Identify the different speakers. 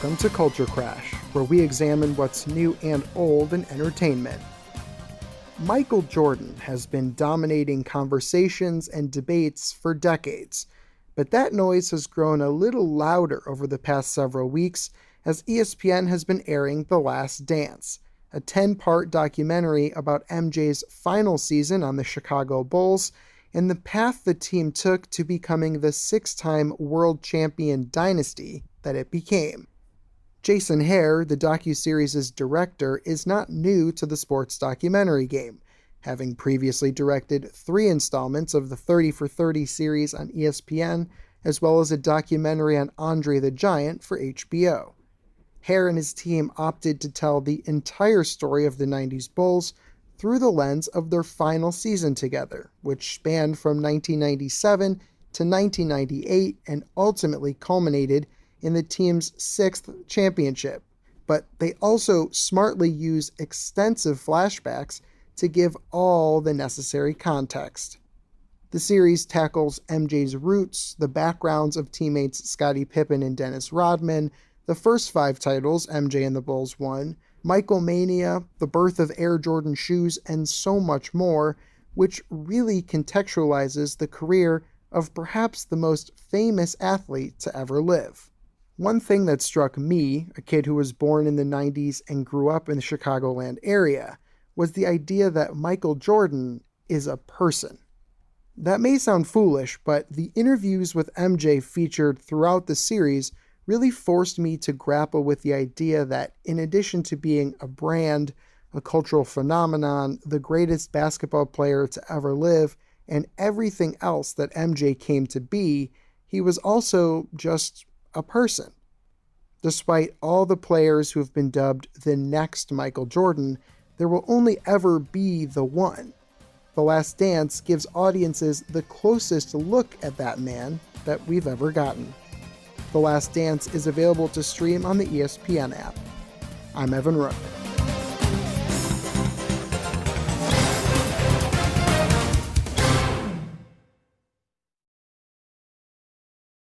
Speaker 1: Welcome to Culture Crash, where we examine what's new and old in entertainment. Michael Jordan has been dominating conversations and debates for decades, but that noise has grown a little louder over the past several weeks as ESPN has been airing The Last Dance, a 10-part documentary about MJ's final season on the Chicago Bulls and the path the team took to becoming the 6-time world champion dynasty that it became. Jason Hare, the docuseries' director, is not new to the sports documentary game, having previously directed 3 installments of the 30 for 30 series on ESPN, as well as a documentary on Andre the Giant for HBO. Hare and his team opted to tell the entire story of the 90s Bulls through the lens of their final season together, which spanned from 1997 to 1998 and ultimately culminated in the team's 6th championship. But they also smartly use extensive flashbacks to give all the necessary context. The series tackles MJ's roots, the backgrounds of teammates Scottie Pippen and Dennis Rodman, the first 5 titles MJ and the Bulls won, Michael Mania, the birth of Air Jordan shoes, and so much more, which really contextualizes the career of perhaps the most famous athlete to ever live. One thing that struck me, a kid who was born in the 90s and grew up in the Chicagoland area, was the idea that Michael Jordan is a person. That may sound foolish, but the interviews with MJ featured throughout the series really forced me to grapple with the idea that in addition to being a brand, a cultural phenomenon, the greatest basketball player to ever live, and everything else that MJ came to be, he was also just a person. Despite all the players who have been dubbed the next Michael Jordan, there will only ever be the one. The Last Dance gives audiences the closest look at that man that we've ever gotten. The Last Dance is available to stream on the ESPN app. I'm Evan Rowe.